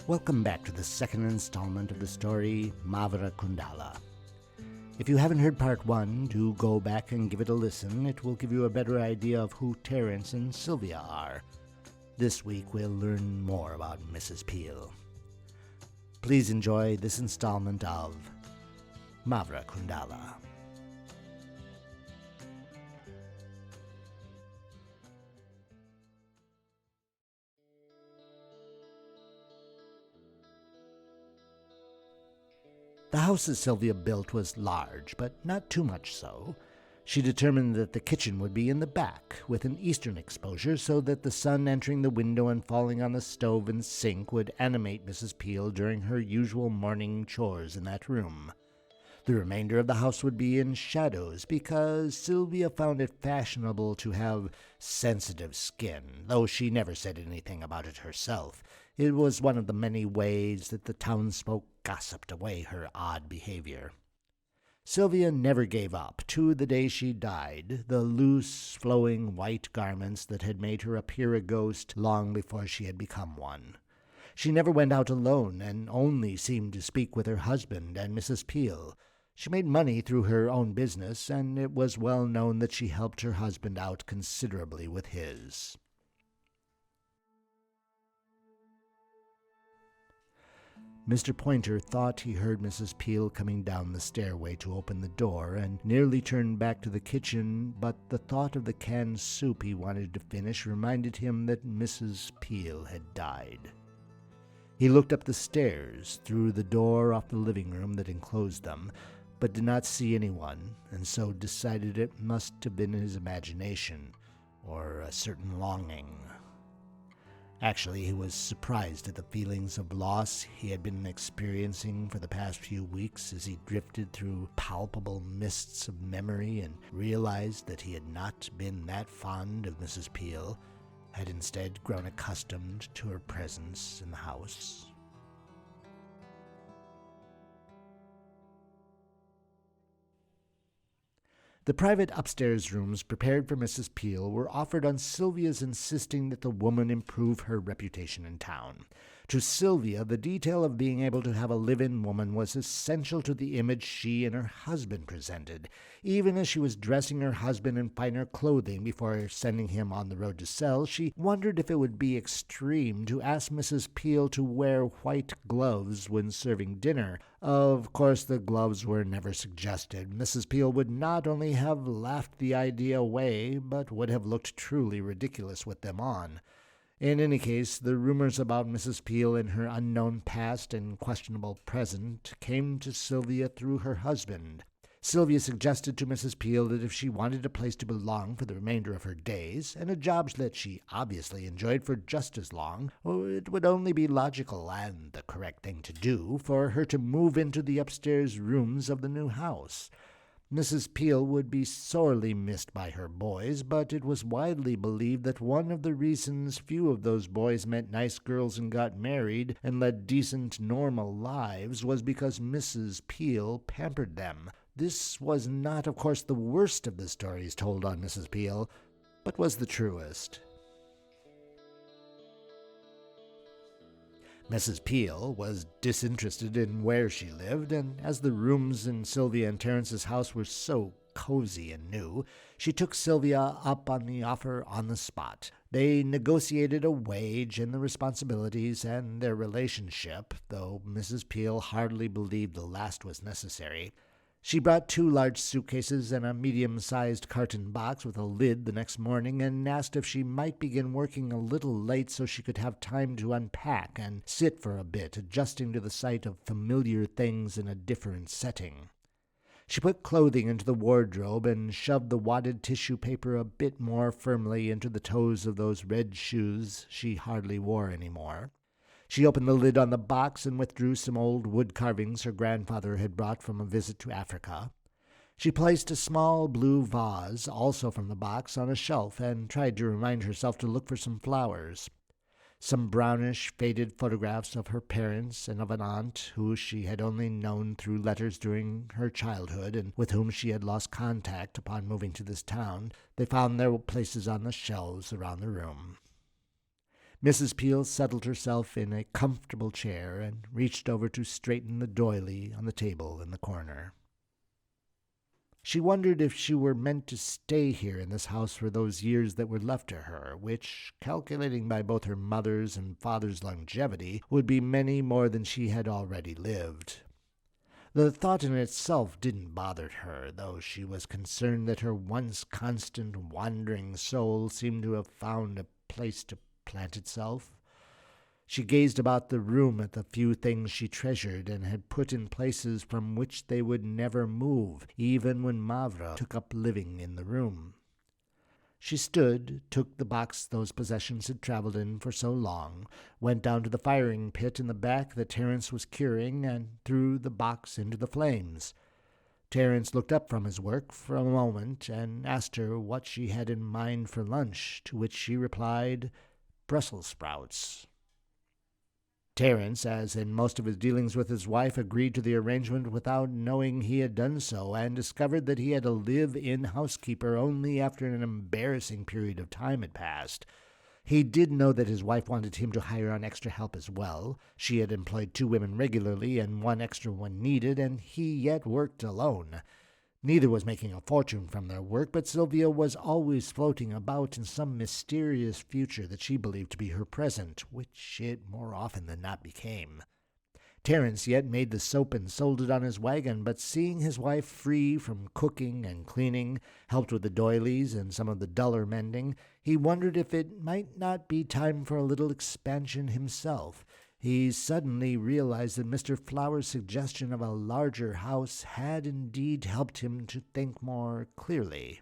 Welcome back to the second installment of the story, Mavra Kundala. If you haven't heard part one, do go back and give it a listen. It will give you a better idea of who Terence and Sylvia are. This week we'll learn more about Mrs. Peel. Please enjoy this installment of Mavra Kundala. The house that Sylvia built was large, but not too much so. She determined that the kitchen would be in the back, with an eastern exposure, so that the sun entering the window and falling on the stove and sink would animate Mrs. Peel during her usual morning chores in that room. The remainder of the house would be in shadows, because Sylvia found it fashionable to have sensitive skin, though she never said anything about it herself. It was one of the many ways that the townsfolk gossiped away her odd behavior. Sylvia never gave up, to the day she died, the loose, flowing white garments that had made her appear a ghost long before she had become one. She never went out alone, and only seemed to speak with her husband and Mrs. Peel. She made money through her own business, and it was well known that she helped her husband out considerably with his. Mr. Pointer thought he heard Mrs. Peel coming down the stairway to open the door, and nearly turned back to the kitchen, but the thought of the canned soup he wanted to finish reminded him that Mrs. Peel had died. He looked up the stairs, through the door off the living room that enclosed them, but did not see anyone, and so decided it must have been his imagination, or a certain longing. Actually, he was surprised at the feelings of loss he had been experiencing for the past few weeks as he drifted through palpable mists of memory and realized that he had not been that fond of Mrs. Peel, had instead grown accustomed to her presence in the house. The private upstairs rooms prepared for Mrs. Peel were offered on Sylvia's insisting that the woman improve her reputation in town. To Sylvia, the detail of being able to have a live-in woman was essential to the image she and her husband presented. Even as she was dressing her husband in finer clothing before sending him on the road to sell, she wondered if it would be extreme to ask Mrs. Peel to wear white gloves when serving dinner. Of course, the gloves were never suggested. Mrs. Peel would not only have laughed the idea away, but would have looked truly ridiculous with them on. In any case, the rumors about Mrs. Peel and her unknown past and questionable present came to Sylvia through her husband. Sylvia suggested to Mrs. Peel that if she wanted a place to belong for the remainder of her days, and a job that she obviously enjoyed for just as long, it would only be logical and the correct thing to do for her to move into the upstairs rooms of the new house. Mrs. Peel would be sorely missed by her boys, but it was widely believed that one of the reasons few of those boys met nice girls and got married and led decent, normal lives was because Mrs. Peel pampered them. This was not, of course, the worst of the stories told on Mrs. Peel, but was the truest. Mrs. Peel was disinterested in where she lived, and as the rooms in Sylvia and Terence's house were so cozy and new, she took Sylvia up on the offer on the spot. They negotiated a wage and the responsibilities and their relationship, though Mrs. Peel hardly believed the last was necessary. She brought 2 large suitcases and a medium-sized carton box with a lid the next morning and asked if she might begin working a little late so she could have time to unpack and sit for a bit, adjusting to the sight of familiar things in a different setting. She put clothing into the wardrobe and shoved the wadded tissue paper a bit more firmly into the toes of those red shoes she hardly wore anymore. She opened the lid on the box and withdrew some old wood carvings her grandfather had brought from a visit to Africa. She placed a small blue vase, also from the box, on a shelf and tried to remind herself to look for some flowers. Some brownish, faded photographs of her parents and of an aunt who she had only known through letters during her childhood and with whom she had lost contact upon moving to this town. They found their places on the shelves around the room. Mrs. Peel settled herself in a comfortable chair and reached over to straighten the doily on the table in the corner. She wondered if she were meant to stay here in this house for those years that were left to her, which, calculating by both her mother's and father's longevity, would be many more than she had already lived. The thought in itself didn't bother her, though she was concerned that her once constant wandering soul seemed to have found a place to plant itself. She gazed about the room at the few things she treasured and had put in places from which they would never move, even when Mavra took up living in the room. She stood, took the box those possessions had traveled in for so long, went down to the firing pit in the back that Terence was curing, and threw the box into the flames. Terence looked up from his work for a moment and asked her what she had in mind for lunch, to which she replied, "Brussels sprouts." Terence, as in most of his dealings with his wife, agreed to the arrangement without knowing he had done so, and discovered that he had a live-in housekeeper only after an embarrassing period of time had passed. He did know that his wife wanted him to hire on extra help as well. She had employed 2 women regularly and 1 extra when needed, and he yet worked alone. Neither was making a fortune from their work, but Sylvia was always floating about in some mysterious future that she believed to be her present, which it more often than not became. Terence yet made the soap and sold it on his wagon, but seeing his wife free from cooking and cleaning, helped with the doilies and some of the duller mending, he wondered if it might not be time for a little expansion himself. He suddenly realized that Mr. Flower's suggestion of a larger house had indeed helped him to think more clearly.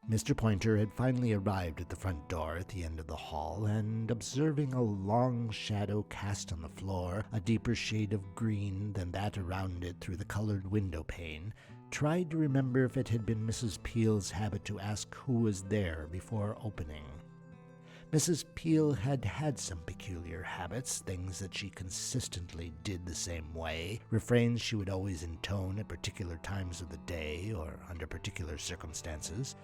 Mr. Pointer had finally arrived at the front door at the end of the hall, and observing a long shadow cast on the floor, a deeper shade of green than that around it through the colored window pane, tried to remember if it had been Mrs. Peel's habit to ask who was there before opening. Mrs. Peel had had some peculiar habits, things that she consistently did the same way, refrains she would always intone at particular times of the day or under particular circumstances.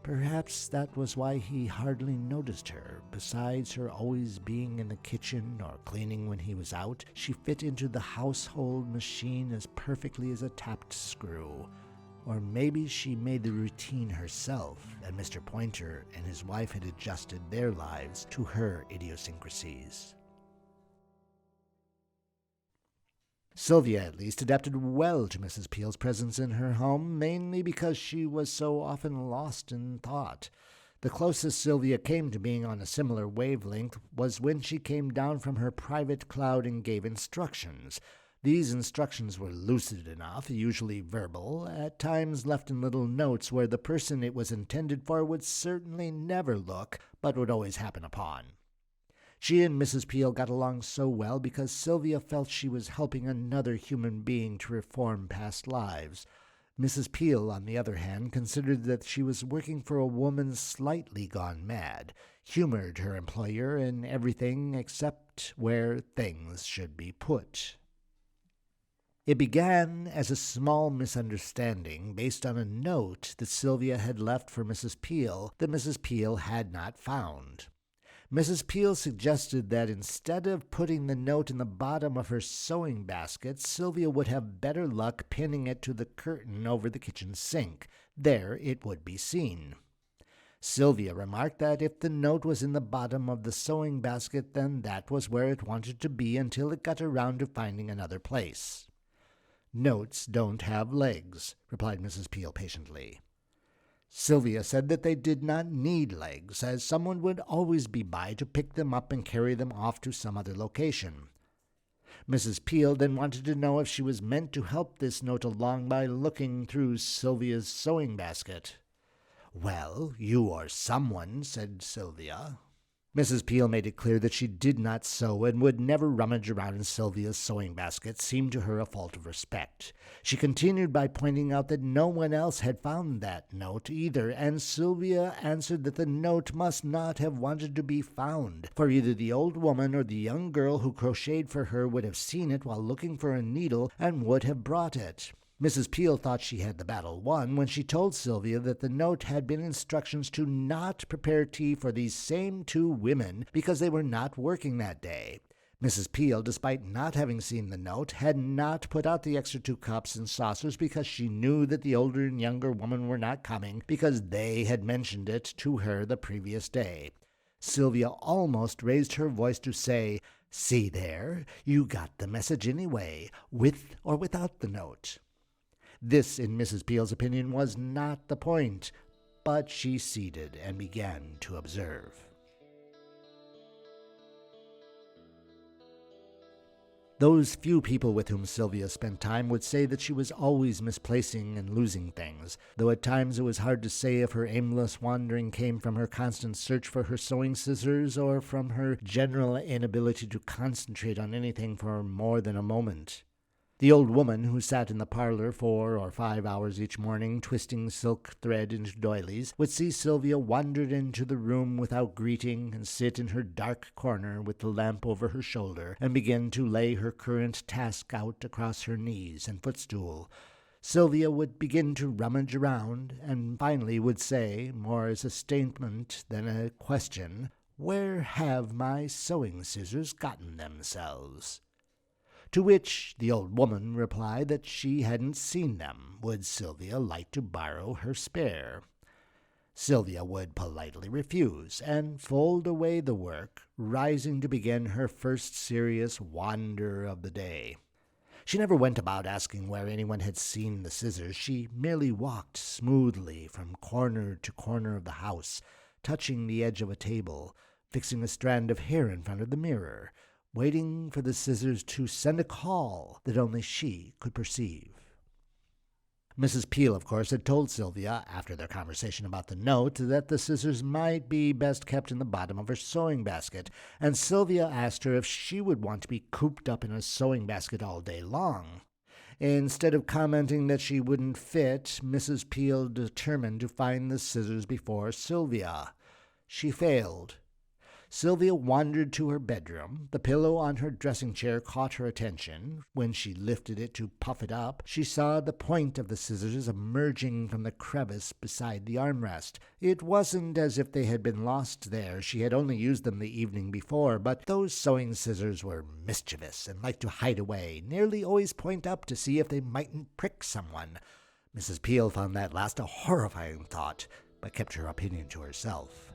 Perhaps that was why he hardly noticed her. Besides her always being in the kitchen or cleaning when he was out, she fit into the household machine as perfectly as a tapped screw. Or maybe she made the routine herself, and Mr. Pointer and his wife had adjusted their lives to her idiosyncrasies. Sylvia, at least, adapted well to Mrs. Peel's presence in her home, mainly because she was so often lost in thought. The closest Sylvia came to being on a similar wavelength was when she came down from her private cloud and gave instructions. These instructions were lucid enough, usually verbal, at times left in little notes where the person it was intended for would certainly never look, but would always happen upon. She and Mrs. Peel got along so well because Sylvia felt she was helping another human being to reform past lives. Mrs. Peel, on the other hand, considered that she was working for a woman slightly gone mad, humored her employer in everything except where things should be put. It began as a small misunderstanding based on a note that Sylvia had left for Mrs. Peel that Mrs. Peel had not found. Mrs. Peel suggested that instead of putting the note in the bottom of her sewing basket, Sylvia would have better luck pinning it to the curtain over the kitchen sink. There it would be seen. Sylvia remarked that if the note was in the bottom of the sewing basket, then that was where it wanted to be until it got around to finding another place. "Notes don't have legs," replied Mrs. Peel patiently. Sylvia said that they did not need legs, as someone would always be by to pick them up and carry them off to some other location. Mrs. Peel then wanted to know if she was meant to help this note along by looking through Sylvia's sewing basket. "Well, you or someone," said Sylvia. Mrs. Peel made it clear that she did not sew and would never rummage around in Sylvia's sewing basket, seemed to her a fault of respect. She continued by pointing out that no one else had found that note either, and Sylvia answered that the note must not have wanted to be found, for either the old woman or the young girl who crocheted for her would have seen it while looking for a needle and would have brought it. Mrs. Peel thought she had the battle won when she told Sylvia that the note had been instructions to not prepare tea for these same two women because they were not working that day. Mrs. Peel, despite not having seen the note, had not put out the extra 2 cups and saucers because she knew that the older and younger women were not coming because they had mentioned it to her the previous day. Sylvia almost raised her voice to say, "See there, you got the message anyway, with or without the note." This, in Mrs. Peel's opinion, was not the point, but she ceded and began to observe. Those few people with whom Sylvia spent time would say that she was always misplacing and losing things, though at times it was hard to say if her aimless wandering came from her constant search for her sewing scissors or from her general inability to concentrate on anything for more than a moment. The old woman who sat in the parlor 4 or 5 hours each morning, twisting silk thread into doilies, would see Sylvia wander into the room without greeting and sit in her dark corner with the lamp over her shoulder and begin to lay her current task out across her knees and footstool. Sylvia would begin to rummage around and finally would say, more as a statement than a question, "Where have my sewing scissors gotten themselves?" To which the old woman replied that she hadn't seen them. Would Sylvia like to borrow her spare? Sylvia would politely refuse and fold away the work, rising to begin her first serious wander of the day. She never went about asking where anyone had seen the scissors. She merely walked smoothly from corner to corner of the house, touching the edge of a table, fixing a strand of hair in front of the mirror, waiting for the scissors to send a call that only she could perceive. Mrs. Peel, of course, had told Sylvia, after their conversation about the note, that the scissors might be best kept in the bottom of her sewing basket, and Sylvia asked her if she would want to be cooped up in a sewing basket all day long. Instead of commenting that she wouldn't fit, Mrs. Peel determined to find the scissors before Sylvia. She failed. Sylvia wandered to her bedroom. The pillow on her dressing chair caught her attention. When she lifted it to puff it up, she saw the point of the scissors emerging from the crevice beside the armrest. It wasn't as if they had been lost there. She had only used them the evening before, but those sewing scissors were mischievous and liked to hide away, nearly always point up to see if they mightn't prick someone. Mrs. Peel found that last a horrifying thought, but kept her opinion to herself.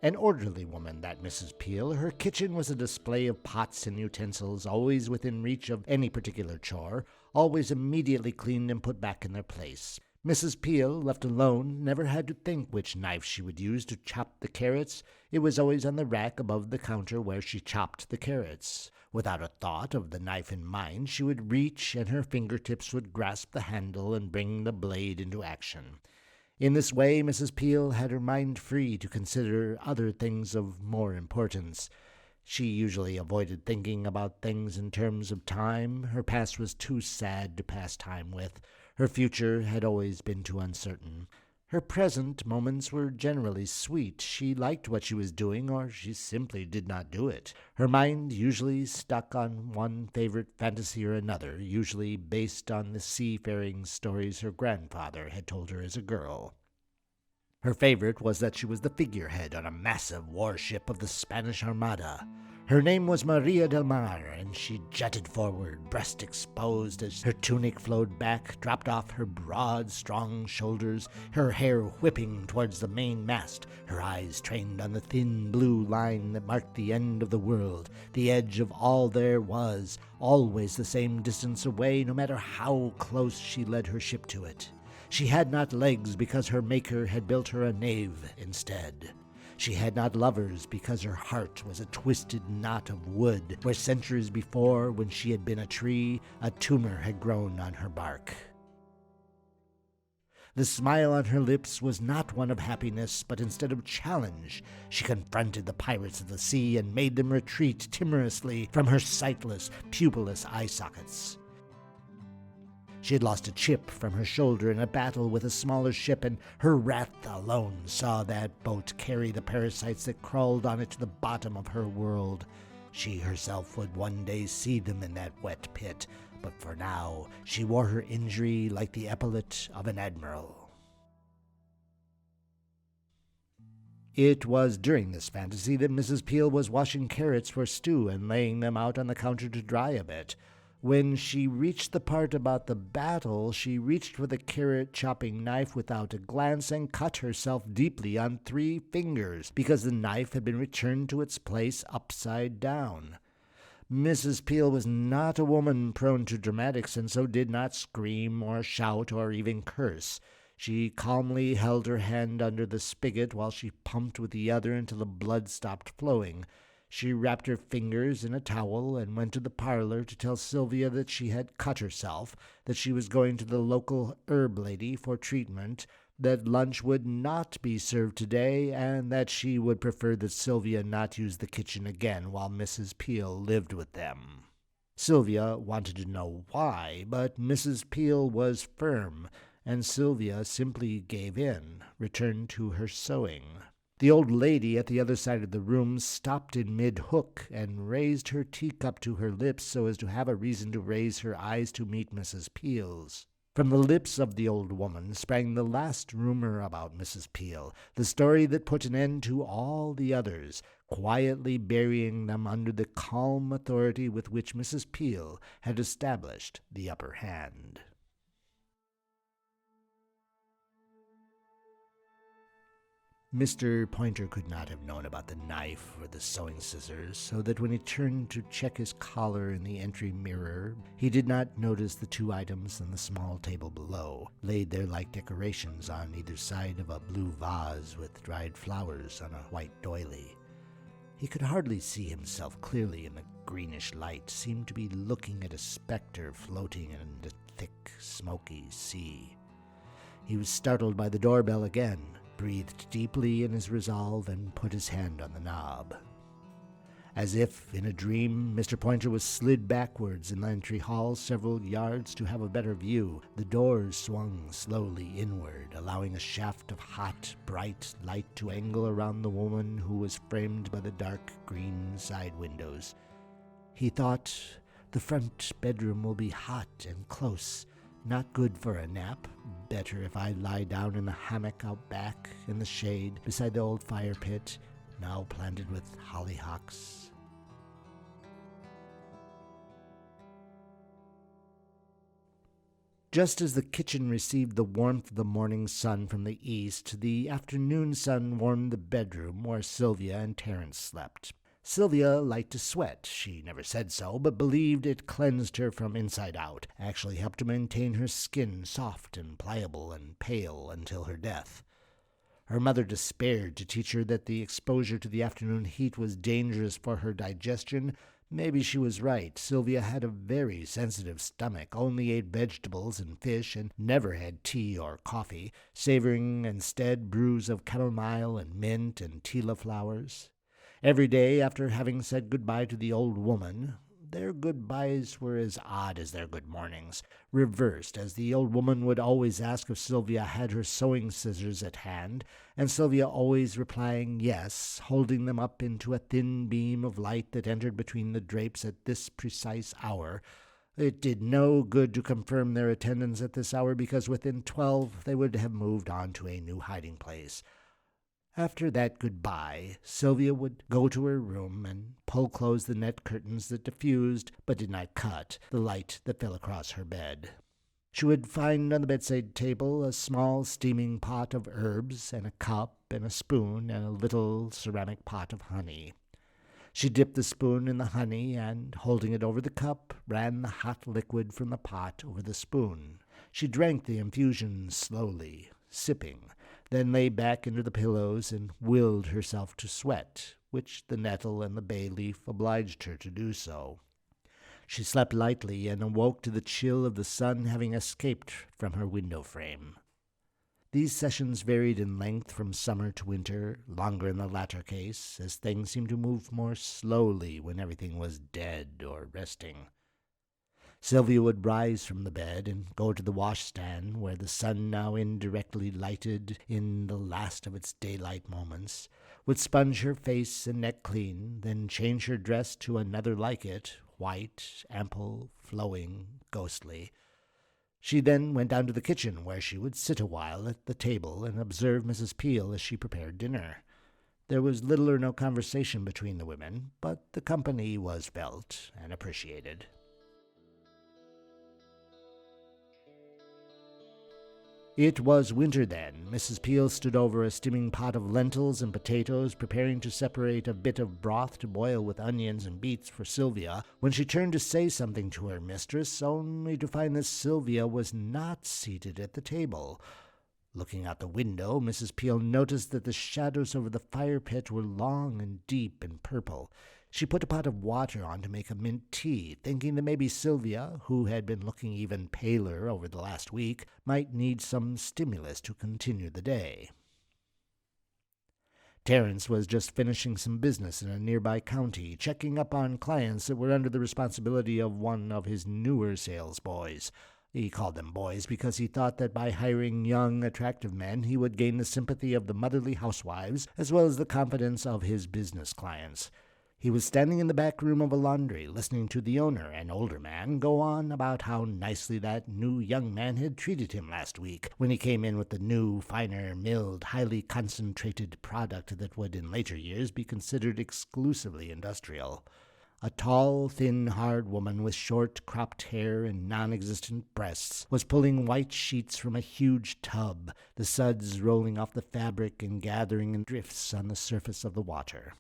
An orderly woman, that Mrs. Peel. Her kitchen was a display of pots and utensils, always within reach of any particular chore, always immediately cleaned and put back in their place. Mrs. Peel, left alone, never had to think which knife she would use to chop the carrots. It was always on the rack above the counter where she chopped the carrots. Without a thought of the knife in mind, she would reach, and her fingertips would grasp the handle and bring the blade into action. In this way, Mrs. Peel had her mind free to consider other things of more importance. She usually avoided thinking about things in terms of time. Her past was too sad to pass time with. Her future had always been too uncertain. Her present moments were generally sweet. She liked what she was doing, or she simply did not do it. Her mind usually stuck on one favorite fantasy or another, usually based on the seafaring stories her grandfather had told her as a girl. Her favorite was that she was the figurehead on a massive warship of the Spanish Armada. Her name was Maria del Mar, and she jutted forward, breast exposed as her tunic flowed back, dropped off her broad, strong shoulders, her hair whipping towards the main mast, her eyes trained on the thin blue line that marked the end of the world, the edge of all there was, always the same distance away, no matter how close she led her ship to it. She had not legs because her maker had built her a nave instead. She had not lovers because her heart was a twisted knot of wood, where centuries before, when she had been a tree, a tumor had grown on her bark. The smile on her lips was not one of happiness, but instead of challenge, she confronted the pirates of the sea and made them retreat timorously from her sightless, pupilless eye sockets. She had lost a chip from her shoulder in a battle with a smaller ship, and her wrath alone saw that boat carry the parasites that crawled on it to the bottom of her world. She herself would one day see them in that wet pit, but for now she wore her injury like the epaulet of an admiral. It was during this fantasy that Mrs. Peel was washing carrots for stew and laying them out on the counter to dry a bit. When she reached the part about the battle, she reached for the carrot-chopping knife without a glance and cut herself deeply on 3 fingers because the knife had been returned to its place upside down. Mrs. Peel was not a woman prone to dramatics, and so did not scream or shout or even curse. She calmly held her hand under the spigot while she pumped with the other until the blood stopped flowing. She wrapped her fingers in a towel and went to the parlor to tell Sylvia that she had cut herself, that she was going to the local herb lady for treatment, that lunch would not be served today, and that she would prefer that Sylvia not use the kitchen again while Mrs. Peel lived with them. Sylvia wanted to know why, but Mrs. Peel was firm, and Sylvia simply gave in, returned to her sewing. The old lady at the other side of the room stopped in mid-hook and raised her teacup to her lips so as to have a reason to raise her eyes to meet Mrs. Peel's. From the lips of the old woman sprang the last rumor about Mrs. Peel, the story that put an end to all the others, quietly burying them under the calm authority with which Mrs. Peel had established the upper hand. Mr. Pointer could not have known about the knife or the sewing scissors, so that when he turned to check his collar in the entry mirror, he did not notice the 2 items on the small table below, laid there like decorations on either side of a blue vase with dried flowers on a white doily. He could hardly see himself clearly in the greenish light, seemed to be looking at a spectre floating in the thick, smoky sea. He was startled by the doorbell again, breathed deeply in his resolve, and put his hand on the knob. As if in a dream, Mr. Pointer was slid backwards in the entry hall several yards to have a better view. The doors swung slowly inward, allowing a shaft of hot, bright light to angle around the woman who was framed by the dark green side windows. He thought, the front bedroom will be hot and close, not good for a nap. Better if I lie down in the hammock out back in the shade beside the old fire pit, now planted with hollyhocks. Just as the kitchen received the warmth of the morning sun from the east, the afternoon sun warmed the bedroom where Sylvia and Terence slept. Sylvia liked to sweat. She never said so, but believed it cleansed her from inside out, actually helped to maintain her skin soft and pliable and pale until her death. Her mother despaired to teach her that the exposure to the afternoon heat was dangerous for her digestion. Maybe she was right. Sylvia had a very sensitive stomach, only ate vegetables and fish, and never had tea or coffee, savoring instead brews of chamomile and mint and tila flowers. Every day after having said goodbye to the old woman, their goodbyes were as odd as their good mornings, reversed, as the old woman would always ask if Sylvia had her sewing scissors at hand, and Sylvia always replying yes, holding them up into a thin beam of light that entered between the drapes at this precise hour. It did no good to confirm their attendance at this hour, because within 12 they would have moved on to a new hiding place. After that goodbye, Sylvia would go to her room and pull close the net curtains that diffused, but did not cut, the light that fell across her bed. She would find on the bedside table a small steaming pot of herbs, and a cup and a spoon, and a little ceramic pot of honey. She dipped the spoon in the honey, and, holding it over the cup, ran the hot liquid from the pot over the spoon. She drank the infusion slowly, sipping, then lay back into the pillows and willed herself to sweat, which the nettle and the bay leaf obliged her to do so. She slept lightly and awoke to the chill of the sun having escaped from her window frame. These sessions varied in length from summer to winter, longer in the latter case, as things seemed to move more slowly when everything was dead or resting. Sylvia would rise from the bed and go to the washstand, where the sun now indirectly lighted in the last of its daylight moments, would sponge her face and neck clean, then change her dress to another like it, white, ample, flowing, ghostly. She then went down to the kitchen, where she would sit a while at the table and observe Mrs. Peel as she prepared dinner. There was little or no conversation between the women, but the company was felt and appreciated. It was winter then. Mrs. Peel stood over a steaming pot of lentils and potatoes, preparing to separate a bit of broth to boil with onions and beets for Sylvia, when she turned to say something to her mistress, only to find that Sylvia was not seated at the table. Looking out the window, Mrs. Peel noticed that the shadows over the fire pit were long and deep and purple. She put a pot of water on to make a mint tea, thinking that maybe Sylvia, who had been looking even paler over the last week, might need some stimulus to continue the day. Terence was just finishing some business in a nearby county, checking up on clients that were under the responsibility of one of his newer sales boys. He called them boys because he thought that by hiring young, attractive men, he would gain the sympathy of the motherly housewives as well as the confidence of his business clients. He was standing in the back room of a laundry, listening to the owner, an older man, go on about how nicely that new young man had treated him last week, when he came in with the new, finer, milled, highly concentrated product that would in later years be considered exclusively industrial. A tall, thin, hard woman with short, cropped hair and non-existent breasts was pulling white sheets from a huge tub, the suds rolling off the fabric and gathering in drifts on the surface of the water.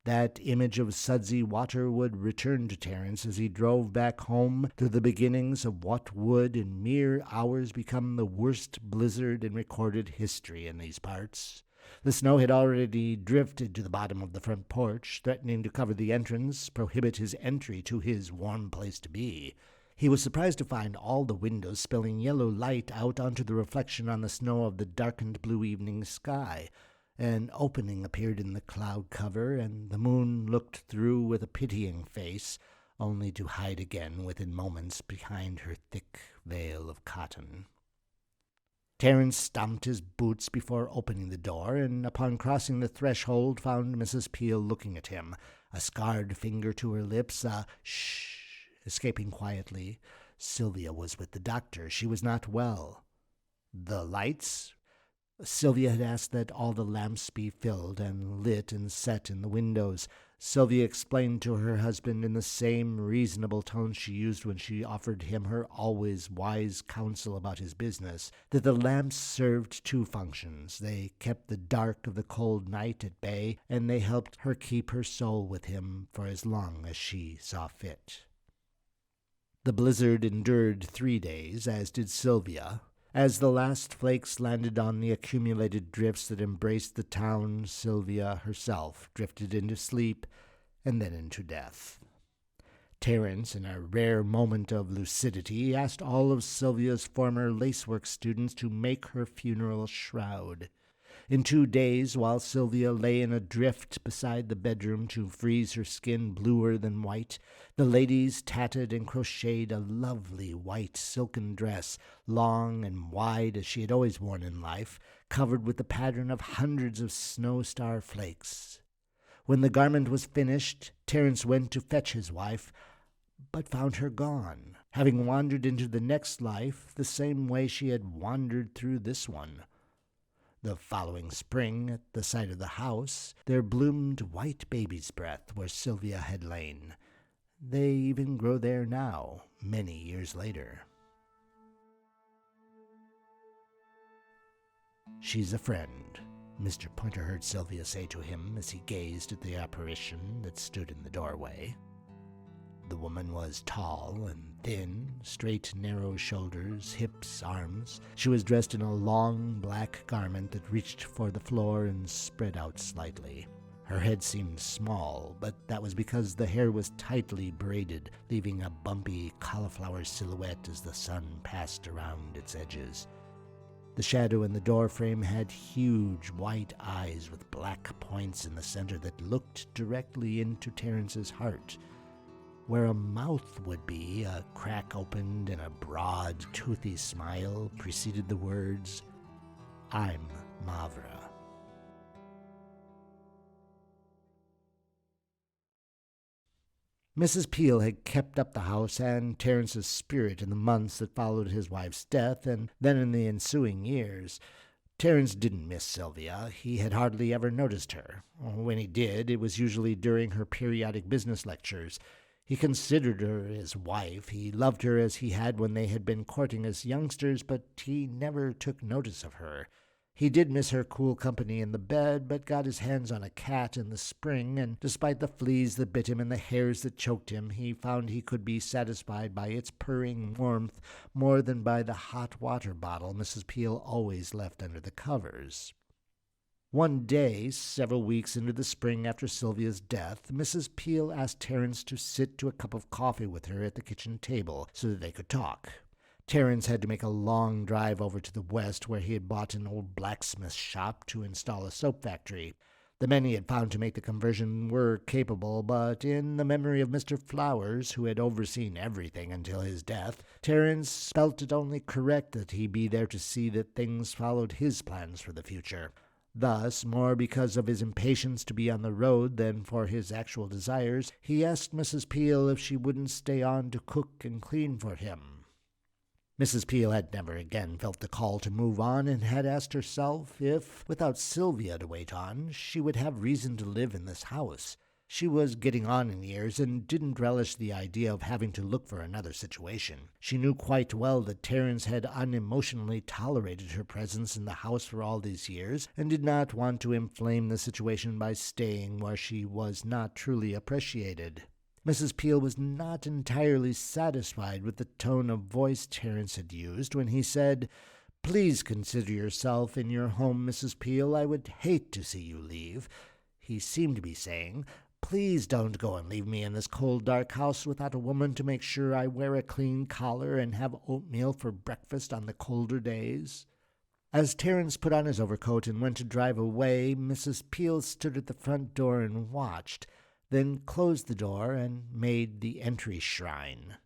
That image of sudsy water would return to Terence as he drove back home to the beginnings of what would in mere hours become the worst blizzard in recorded history in these parts. The snow had already drifted to the bottom of the front porch, threatening to cover the entrance, prohibit his entry to his warm place to be. He was surprised to find all the windows spilling yellow light out onto the reflection on the snow of the darkened blue evening sky. An opening appeared in the cloud cover, and the moon looked through with a pitying face, only to hide again within moments behind her thick veil of cotton. Terence stomped his boots before opening the door, and upon crossing the threshold found Mrs. Peel looking at him, a scarred finger to her lips, a shh escaping quietly. Sylvia was with the doctor. She was not well. The lights? Sylvia had asked that all the lamps be filled and lit and set in the windows. Sylvia explained to her husband in the same reasonable tone she used when she offered him her always wise counsel about his business, that the lamps served two functions. They kept the dark of the cold night at bay, and they helped her keep her soul with him for as long as she saw fit. The blizzard endured 3 days, as did Sylvia. As the last flakes landed on the accumulated drifts that embraced the town, Sylvia herself drifted into sleep and then into death. Terence, in a rare moment of lucidity, asked all of Sylvia's former lacework students to make her funeral shroud. In 2 days, while Sylvia lay in a drift beside the bedroom to freeze her skin bluer than white, the ladies tatted and crocheted a lovely white silken dress, long and wide as she had always worn in life, covered with the pattern of hundreds of snow star flakes. When the garment was finished, Terence went to fetch his wife, but found her gone, having wandered into the next life the same way she had wandered through this one. The following spring, at the side of the house, there bloomed white baby's breath where Sylvia had lain. They even grow there now, many years later. "She's a friend," Mr. Pointer heard Sylvia say to him as he gazed at the apparition that stood in the doorway. The woman was tall and thin, straight, narrow shoulders, hips, arms. She was dressed in a long black garment that reached for the floor and spread out slightly. Her head seemed small, but that was because the hair was tightly braided, leaving a bumpy cauliflower silhouette as the sun passed around its edges. The shadow in the doorframe had huge white eyes with black points in the center that looked directly into Terence's heart. Where a mouth would be, a crack opened and a broad, toothy smile preceded the words, "I'm Mavra." Mrs. Peel had kept up the house and Terence's spirit in the months that followed his wife's death, and then in the ensuing years. Terence didn't miss Sylvia. He had hardly ever noticed her. When he did, it was usually during her periodic business lectures. He considered her his wife. He loved her as he had when they had been courting as youngsters, but he never took notice of her. He did miss her cool company in the bed, but got his hands on a cat in the spring, and despite the fleas that bit him and the hairs that choked him, he found he could be satisfied by its purring warmth more than by the hot water bottle Mrs. Peel always left under the covers. One day, several weeks into the spring after Sylvia's death, Mrs. Peel asked Terence to sit to a cup of coffee with her at the kitchen table so that they could talk. Terence had to make a long drive over to the west where he had bought an old blacksmith shop to install a soap factory. The men he had found to make the conversion were capable, but in the memory of Mr. Flowers, who had overseen everything until his death, Terence felt it only correct that he be there to see that things followed his plans for the future. Thus, more because of his impatience to be on the road than for his actual desires, he asked Mrs. Peel if she wouldn't stay on to cook and clean for him. Mrs. Peel had never again felt the call to move on, and had asked herself if, without Sylvia to wait on, she would have reason to live in this house. She was getting on in years, and didn't relish the idea of having to look for another situation. She knew quite well that Terence had unemotionally tolerated her presence in the house for all these years, and did not want to inflame the situation by staying where she was not truly appreciated. Mrs. Peel was not entirely satisfied with the tone of voice Terence had used when he said, "Please consider yourself in your home, Mrs. Peel. I would hate to see you leave." He seemed to be saying, "Please don't go and leave me in this cold, dark house without a woman to make sure I wear a clean collar and have oatmeal for breakfast on the colder days." As Terence put on his overcoat and went to drive away, Mrs. Peel stood at the front door and watched, then closed the door and made the entry shrine.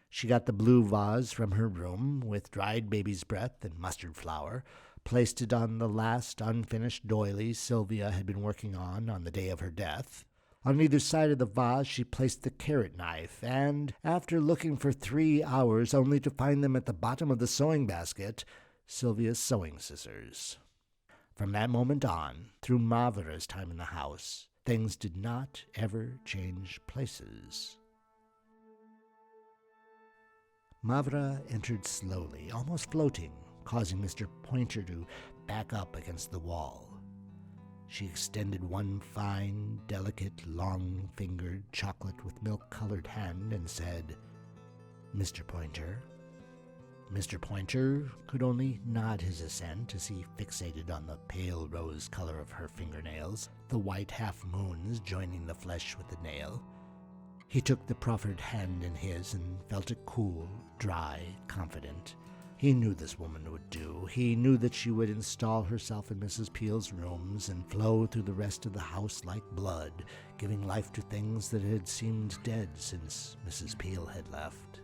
She got the blue vase from her room, with dried baby's breath and mustard flour, placed it on the last unfinished doily Sylvia had been working on the day of her death. On either side of the vase she placed the carrot knife, and, after looking for 3 hours only to find them at the bottom of the sewing basket, Sylvia's sewing scissors. From that moment on, through Mavra's time in the house, things did not ever change places. Mavra entered slowly, almost floating, causing Mr. Pointer to back up against the wall. She extended one fine, delicate, long-fingered, chocolate-with-milk-colored hand and said, "Mr. Pointer." Mr. Pointer could only nod his assent as he fixated on the pale rose color of her fingernails, the white half-moons joining the flesh with the nail. He took the proffered hand in his and felt it cool, dry, confident. He knew this woman would do. He knew that she would install herself in Mrs. Peel's rooms and flow through the rest of the house like blood, giving life to things that had seemed dead since Mrs. Peel had left.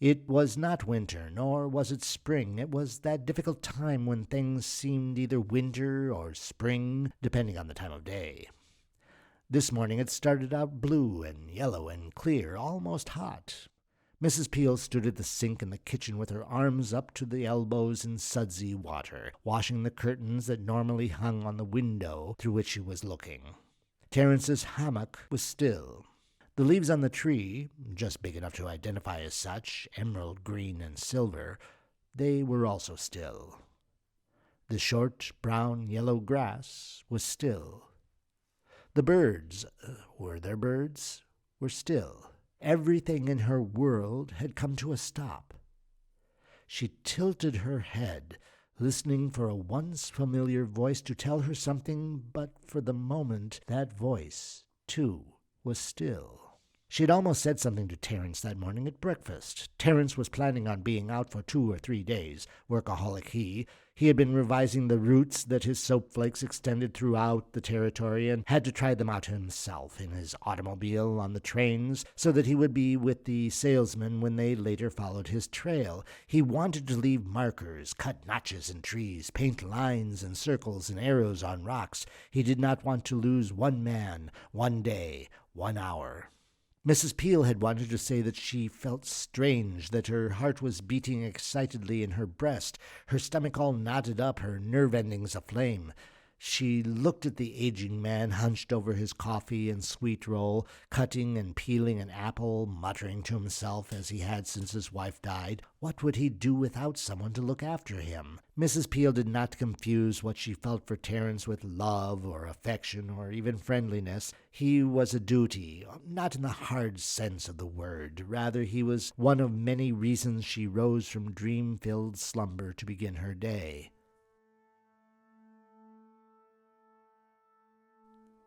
It was not winter, nor was it spring. It was that difficult time when things seemed either winter or spring, depending on the time of day. This morning it started out blue and yellow and clear, almost hot. Mrs. Peel stood at the sink in the kitchen with her arms up to the elbows in sudsy water, washing the curtains that normally hung on the window through which she was looking. Terence's hammock was still. The leaves on the tree, just big enough to identify as such, emerald green and silver, they were also still. The short, brown-yellow grass was still. The birds, were there birds? Were still. Everything in her world had come to a stop. She tilted her head, listening for a once familiar voice to tell her something, but for the moment that voice, too, was still. She had almost said something to Terence that morning at breakfast. Terence was planning on being out for 2 or 3 days, workaholic he. He had been revising the routes that his soap flakes extended throughout the territory and had to try them out himself in his automobile on the trains so that he would be with the salesmen when they later followed his trail. He wanted to leave markers, cut notches in trees, paint lines and circles and arrows on rocks. He did not want to lose one man, one day, 1 hour. Mrs. Peel had wanted to say that she felt strange, that her heart was beating excitedly in her breast, her stomach all knotted up, her nerve endings aflame. She looked at the aging man hunched over his coffee and sweet roll, cutting and peeling an apple, muttering to himself as he had since his wife died. What would he do without someone to look after him? Mrs. Peel did not confuse what she felt for Terence with love or affection or even friendliness. He was a duty, not in the hard sense of the word. Rather, he was one of many reasons she rose from dream-filled slumber to begin her day.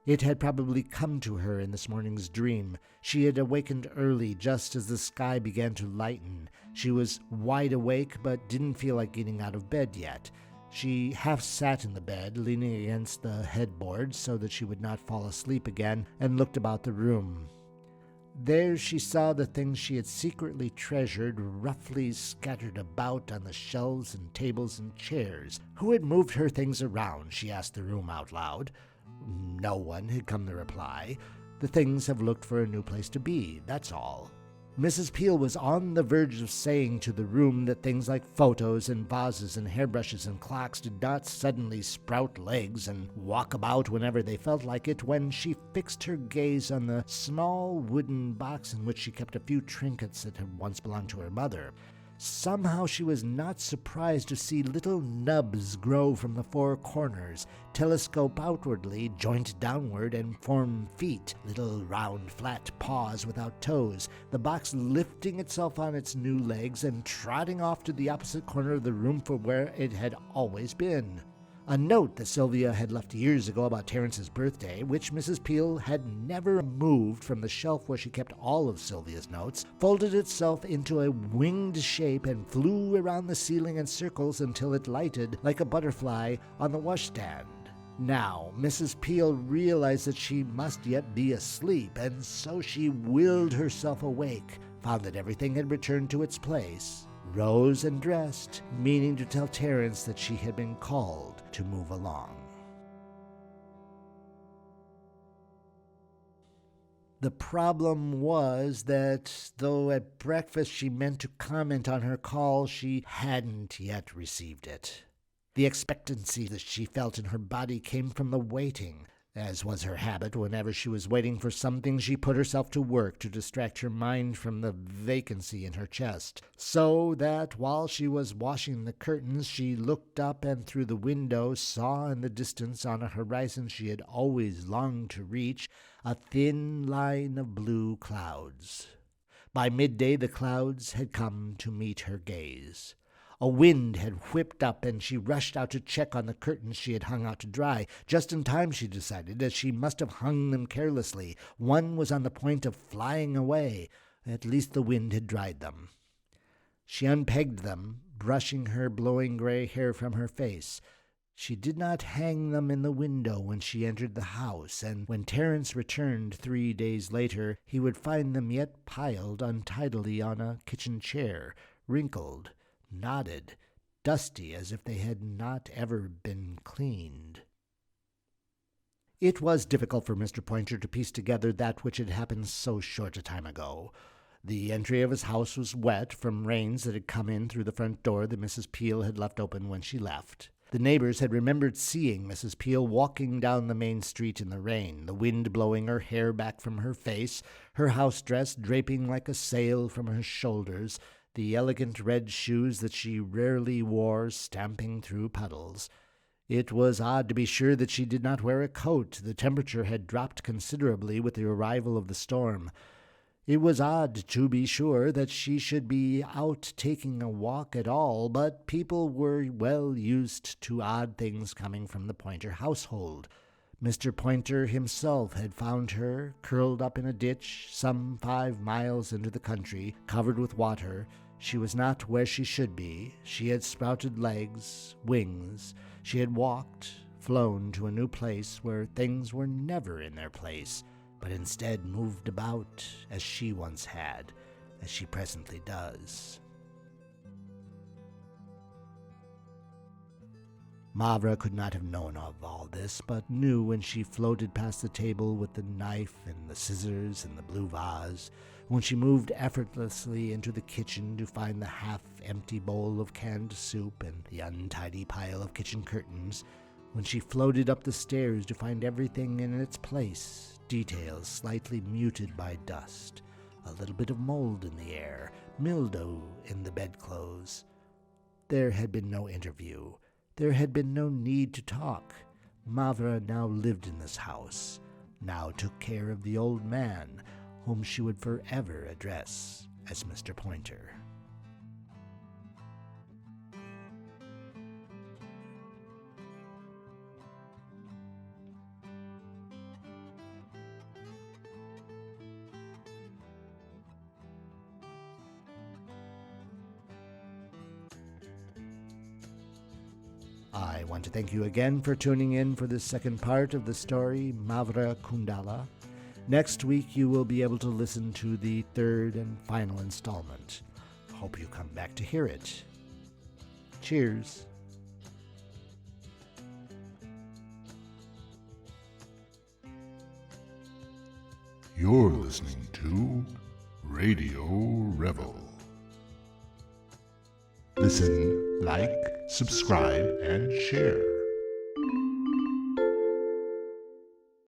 It had probably come to her in this morning's dream. She had awakened early, just as the sky began to lighten. She was wide awake, but didn't feel like getting out of bed yet. She half sat in the bed, leaning against the headboard so that she would not fall asleep again, and looked about the room. There she saw the things she had secretly treasured roughly scattered about on the shelves and tables and chairs. Who had moved her things around? She asked the room out loud. No one had come the reply. The things have looked for a new place to be, that's all. Mrs. Peel was on the verge of saying to the room that things like photos and vases and hairbrushes and clocks did not suddenly sprout legs and walk about whenever they felt like it, when she fixed her gaze on the small wooden box in which she kept a few trinkets that had once belonged to her mother. Somehow she was not surprised to see little nubs grow from the 4 corners, telescope outwardly, joint downward, and form feet, little round flat paws without toes, the box lifting itself on its new legs and trotting off to the opposite corner of the room from where it had always been. A note that Sylvia had left years ago about Terence's birthday, which Mrs. Peel had never moved from the shelf where she kept all of Sylvia's notes, folded itself into a winged shape and flew around the ceiling in circles until it lighted like a butterfly on the washstand. Now, Mrs. Peel realized that she must yet be asleep, and so she willed herself awake, found that everything had returned to its place, rose and dressed, meaning to tell Terence that she had been called to move along. The problem was that, though at breakfast she meant to comment on her call, she hadn't yet received it. The expectancy that she felt in her body came from the waiting. As was her habit, whenever she was waiting for something, she put herself to work to distract her mind from the vacancy in her chest, so that while she was washing the curtains, she looked up and through the window saw in the distance, on a horizon she had always longed to reach, a thin line of blue clouds. By midday the clouds had come to meet her gaze. A wind had whipped up, and she rushed out to check on the curtains she had hung out to dry. Just in time, she decided, as she must have hung them carelessly. One was on the point of flying away. At least the wind had dried them. She unpegged them, brushing her blowing gray hair from her face. She did not hang them in the window when she entered the house, and when Terence returned 3 days later, he would find them yet piled untidily on a kitchen chair, wrinkled, knotted, dusty, as if they had not ever been cleaned. It was difficult for Mr. Pointer to piece together that which had happened so short a time ago. The entry of his house was wet from rains that had come in through the front door that Mrs. Peel had left open when she left. The neighbors had remembered seeing Mrs. Peel walking down the main street in the rain, the wind blowing her hair back from her face, her house dress draping like a sail from her shoulders, the elegant red shoes that she rarely wore stamping through puddles. It was odd, to be sure, that she did not wear a coat. The temperature had dropped considerably with the arrival of the storm. It was odd, to be sure, that she should be out taking a walk at all, but people were well used to odd things coming from the Pointer household. Mr. Pointer himself had found her curled up in a ditch some 5 miles into the country, covered with water. She was not where she should be. She had sprouted legs, wings. She had walked, flown to a new place where things were never in their place, but instead moved about as she once had, as she presently does. Mavra could not have known of all this, but knew when she floated past the table with the knife and the scissors and the blue vase, when she moved effortlessly into the kitchen to find the half-empty bowl of canned soup and the untidy pile of kitchen curtains, when she floated up the stairs to find everything in its place, details slightly muted by dust, a little bit of mold in the air, mildew in the bedclothes. There had been no interview. There had been no need to talk. Mavra now lived in this house, now took care of the old man, whom she would forever address as Mr. Pointer. I want to thank you again for tuning in for this second part of the story, Mavra Kundala. Next week you will be able to listen to the third and final installment. Hope you come back to hear it. Cheers. You're listening to Radio Revel. Listen, like, subscribe, and share.